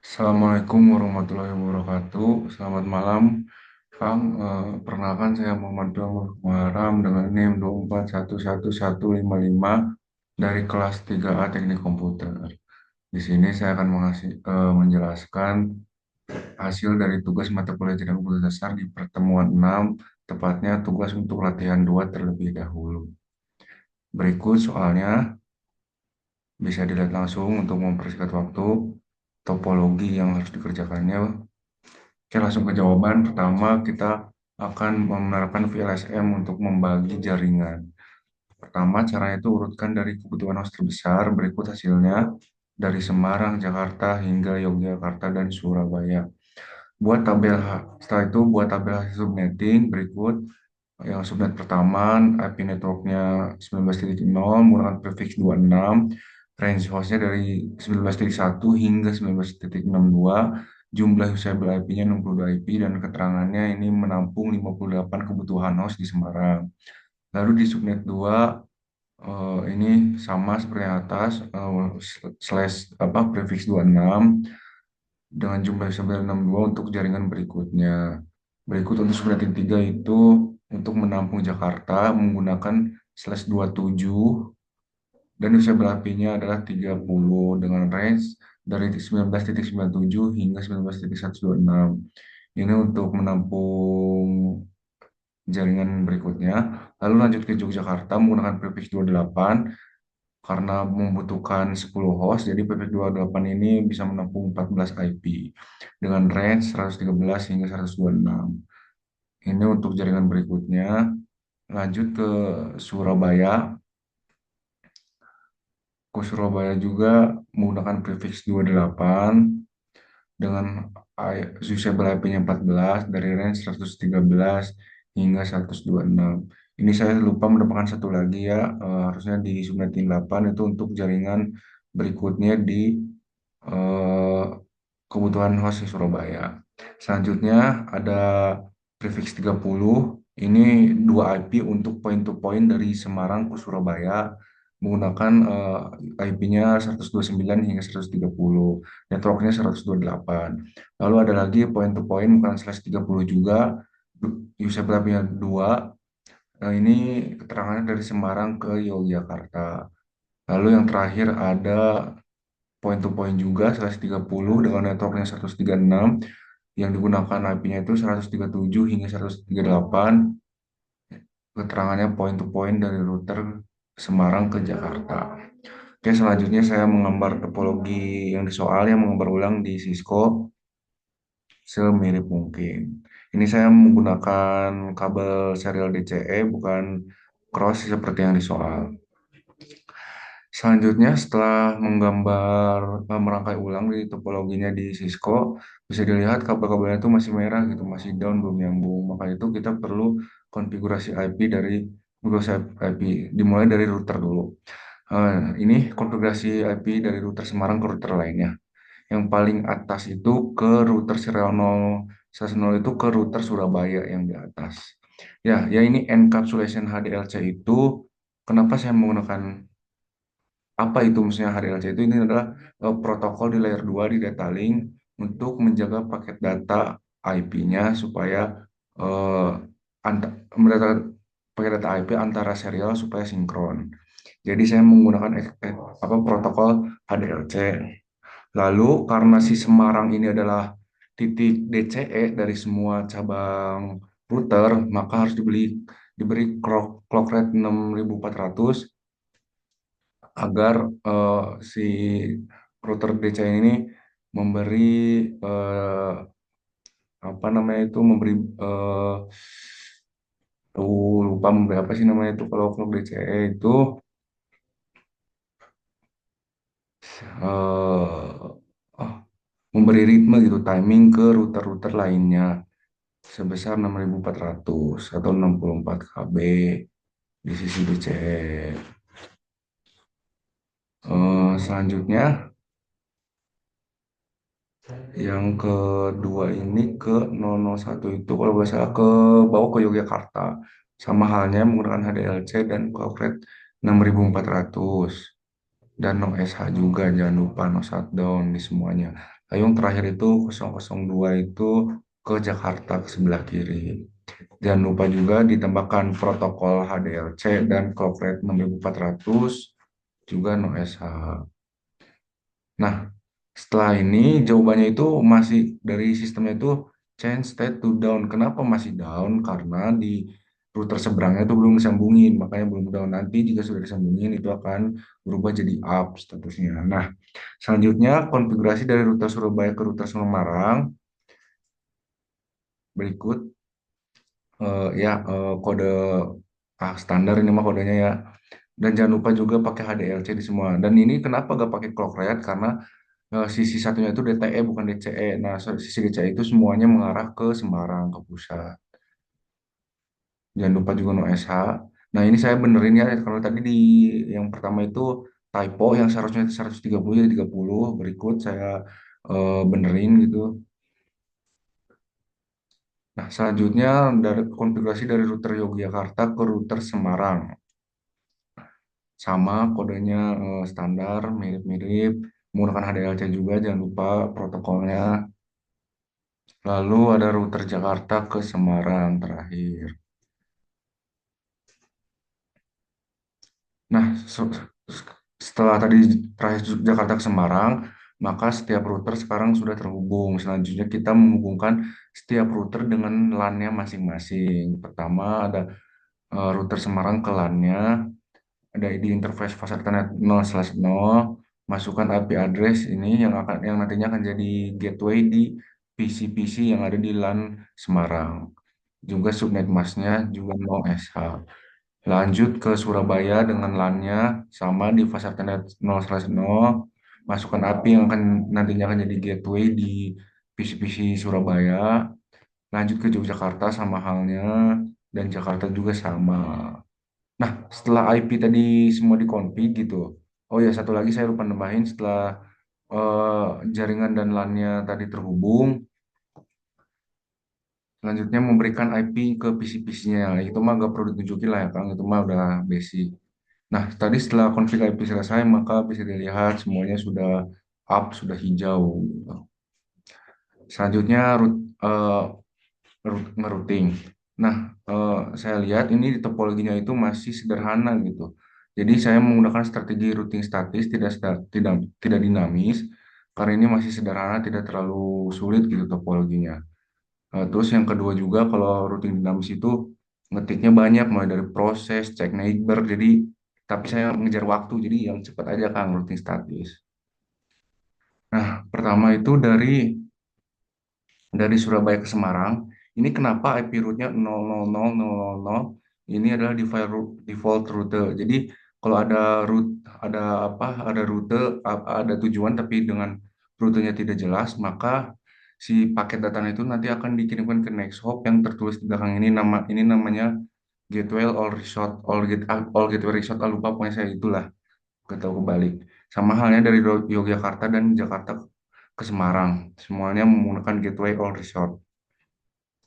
Assalamualaikum warahmatullahi wabarakatuh. Selamat malam, Kang. Perkenalkan saya Muhammad Muharam dengan NIM 2411155 dari kelas 3A Teknik Komputer. Di sini saya akan menjelaskan hasil dari tugas mata kuliah Teknik Komputer Dasar di pertemuan 6, tepatnya tugas untuk latihan 2 terlebih dahulu. Berikut soalnya bisa dilihat langsung untuk mempersingkat waktu, topologi yang harus dikerjakannya. Oke, langsung ke jawaban. Pertama, kita akan menerapkan VLSM untuk membagi jaringan. Pertama, caranya itu urutkan dari kebutuhan host terbesar, berikut hasilnya dari Semarang, Jakarta, hingga Yogyakarta dan Surabaya. Setelah itu buat tabel hasil subnetting berikut. Yang subnet pertama, IP networknya 19.0 menggunakan prefix 26, range hostnya dari 19.1 hingga 19.62, jumlah usable IP-nya 62 IP, dan keterangannya ini menampung 58 kebutuhan host di Semarang. Lalu di subnet 2, ini sama seperti yang atas, slash prefix 26 dengan jumlah usable 62 untuk jaringan berikutnya. Berikut untuk subnet 3 itu untuk menampung Jakarta menggunakan slash 27 dan usia berlapinya adalah 30 dengan range dari 19.97 hingga 19.126. Ini untuk menampung jaringan berikutnya. Lalu lanjut ke Yogyakarta menggunakan prefix 28 karena membutuhkan 10 host, jadi prefix 28 ini bisa menampung 14 IP dengan range 113 hingga 126. Ini untuk jaringan berikutnya. Lanjut ke Surabaya. Ke Surabaya juga menggunakan prefix 28 dengan usable IP-nya 14 dari range 113 hingga 126. Ini saya lupa menambahkan satu lagi ya, harusnya di subnet 8 itu untuk jaringan berikutnya di eh, kebutuhan host di Surabaya. Selanjutnya ada prefix 30, ini dua IP untuk point to point dari Semarang ke Surabaya menggunakan IP-nya 129 hingga 130, networknya 128. Lalu ada lagi point to point bukan slash 30 juga, usable IP-nya 2. Ini keterangannya dari Semarang ke Yogyakarta. Lalu yang terakhir ada point to point juga 130 dengan networknya 136 yang digunakan IP-nya itu 137 hingga 138. Keterangannya point to point dari router Semarang ke Jakarta. Oke, selanjutnya saya menggambar topologi yang di soal yang menggambar ulang di Cisco semirip mungkin. Ini saya menggunakan kabel serial DCE bukan cross seperti yang di soal. Selanjutnya, setelah merangkai ulang di topologinya di Cisco, bisa dilihat kabel-kabelnya itu masih merah gitu, masih down, belum nyambung. Maka itu kita perlu konfigurasi IP, dimulai dari router dulu. Ini konfigurasi IP dari router Semarang ke router lainnya. Yang paling atas itu ke router serial 0 itu ke router Surabaya yang di atas. Ya ini encapsulation HDLC itu, kenapa saya menggunakan apa itu maksudnya HDLC itu? Ini adalah protokol di layer 2 di data link untuk menjaga paket data IP-nya supaya uh, paket data IP antara serial supaya sinkron. Jadi saya menggunakan protokol HDLC. Lalu karena si Semarang ini adalah titik DCE dari semua cabang router, maka harus diberi clock rate 6400 agar si router DC ini memberi eh, apa namanya itu memberi eh, lupa memberi apa sih namanya itu kalau clock DCE itu eh, oh, memberi ritme gitu timing ke router-router lainnya sebesar 6400 atau 64 KB di sisi DCE. Selanjutnya yang kedua ini ke 001 itu kalau nggak salah ke bawa ke Yogyakarta. Sama halnya menggunakan HDLC dan clock rate 6400. Dan no SH juga, jangan lupa no shutdown di semuanya. Lalu yang terakhir itu 002 itu ke Jakarta ke sebelah kiri. Jangan lupa juga ditambahkan protokol HDLC dan clock rate 6400 juga no SH. Nah, setelah ini jawabannya itu masih dari sistemnya itu change state to down. Kenapa masih down? Karena di router seberangnya itu belum disambungin, makanya belum down. Nanti jika sudah disambungin itu akan berubah jadi up statusnya. Nah, selanjutnya konfigurasi dari router Surabaya ke router Semarang berikut kode standar ini mah kodenya ya. Dan jangan lupa juga pakai HDLC di semua. Dan ini kenapa gak pakai clock rate? Karena sisi satunya itu DTE bukan DCE. Nah, sisi DCE itu semuanya mengarah ke Semarang, ke pusat. Jangan lupa juga no SH. Nah, ini saya benerin ya. Kalau tadi di yang pertama itu typo yang seharusnya 130 jadi 30. Berikut saya benerin gitu. Nah, selanjutnya dari konfigurasi dari router Yogyakarta ke router Semarang. Sama kodenya standar, mirip-mirip. Menggunakan HDLC juga, jangan lupa protokolnya. Lalu ada router Jakarta ke Semarang terakhir. Nah, setelah tadi terakhir Jakarta ke Semarang, maka setiap router sekarang sudah terhubung. Selanjutnya kita menghubungkan setiap router dengan LAN-nya masing-masing. Pertama ada router Semarang ke LAN-nya, ada di interface fast Ethernet 0/0, masukkan IP address ini yang nantinya akan jadi gateway di PC-PC yang ada di LAN Semarang. Juga subnet masknya juga 0SH. Lanjut ke Surabaya dengan LAN-nya sama di fast Ethernet 0/0. Masukkan API yang akan nantinya akan jadi gateway di PC-PC Surabaya. Lanjut ke Yogyakarta sama halnya dan Jakarta juga sama. Nah, setelah IP tadi semua dikonfig gitu. Oh ya, satu lagi saya lupa nambahin setelah eh, jaringan dan LAN-nya tadi terhubung, selanjutnya memberikan IP ke PC-PC-nya. Itu mah gak perlu ditunjukin lah ya, Kang. Itu mah udah basic. Nah, tadi setelah konfig IP selesai, maka bisa dilihat semuanya sudah up, sudah hijau. Gitu. Selanjutnya ngerouting. Nah, saya lihat ini di topologinya itu masih sederhana gitu. Jadi saya menggunakan strategi routing statis, tidak dinamis, karena ini masih sederhana, tidak terlalu sulit gitu topologinya. Terus yang kedua juga kalau routing dinamis itu ngetiknya banyak, mulai dari proses, cek neighbor, jadi tapi saya mengejar waktu, jadi yang cepat aja Kang routing statis. Nah, pertama itu dari Surabaya ke Semarang. Ini kenapa IP rootnya 00000? Ini adalah default rute. Jadi kalau ada ada apa, ada rute, ada tujuan tapi dengan rutenya tidak jelas, maka si paket data itu nanti akan dikirimkan ke next hop yang tertulis di belakang ini namanya gateway all gateway resort, lupa pokoknya saya itulah, gak tahu kebalik. Sama halnya dari Yogyakarta dan Jakarta ke Semarang. Semuanya menggunakan gateway all resort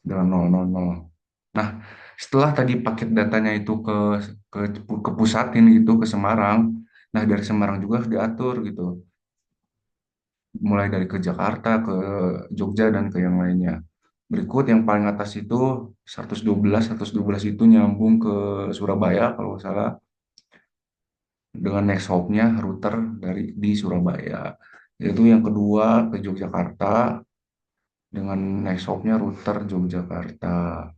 dengan 000. Nah, setelah tadi paket datanya itu ke ke pusatin gitu ke Semarang. Nah, dari Semarang juga harus diatur gitu. Mulai dari ke Jakarta, ke Jogja dan ke yang lainnya. Berikut yang paling atas itu 112 itu nyambung ke Surabaya kalau nggak salah dengan next hop-nya router di Surabaya. Yaitu yang kedua ke Yogyakarta dengan next hop-nya router Yogyakarta.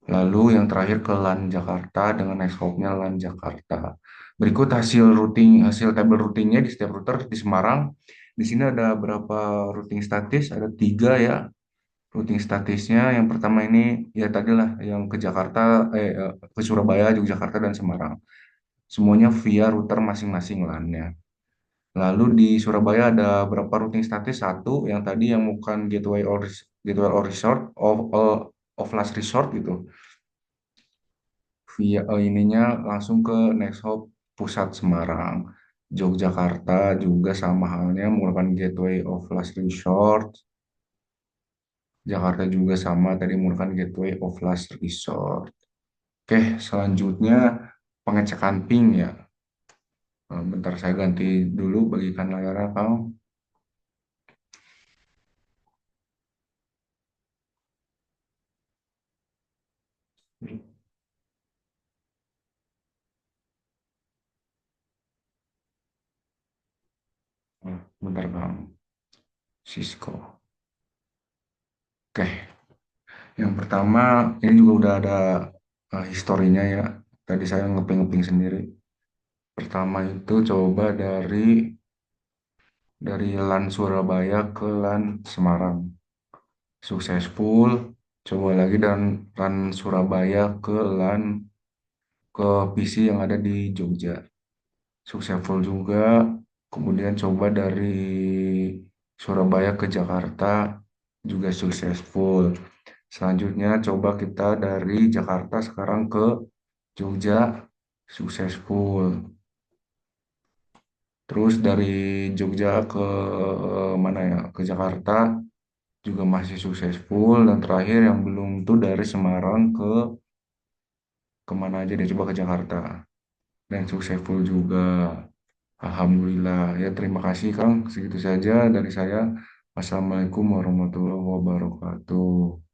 Lalu yang terakhir ke LAN Jakarta dengan next hop-nya LAN Jakarta. Berikut hasil tabel routingnya di setiap router di Semarang. Di sini ada berapa routing statis? Ada tiga ya routing statisnya. Yang pertama ini ya tadi lah yang ke Jakarta, ke Surabaya, Yogyakarta dan Semarang. Semuanya via router masing-masing LAN-nya. Lalu di Surabaya ada berapa routing statis? Satu yang tadi yang bukan gateway or resort of last resort gitu via ininya langsung ke next hop pusat Semarang. Yogyakarta juga sama halnya menggunakan gateway of last resort. Jakarta juga sama tadi menggunakan gateway of last resort. Oke, selanjutnya pengecekan ping ya. Bentar saya ganti dulu bagikan layarnya, Kang. Bentar Bang. Cisco. Oke, yang pertama ini juga udah ada historinya ya. Tadi saya ngeping-ngeping sendiri. Pertama itu coba dari LAN Surabaya ke LAN Semarang. Successful. Coba lagi dan LAN Surabaya ke LAN ke PC yang ada di Jogja. Successful juga. Kemudian coba dari Surabaya ke Jakarta juga successful. Selanjutnya coba kita dari Jakarta sekarang ke Jogja successful. Terus dari Jogja ke mana ya? Ke Jakarta juga masih successful. Dan terakhir yang belum tuh dari Semarang ke kemana aja deh, coba ke Jakarta. Dan successful juga. Alhamdulillah. Ya terima kasih Kang. Segitu saja dari saya. Wassalamualaikum warahmatullahi wabarakatuh.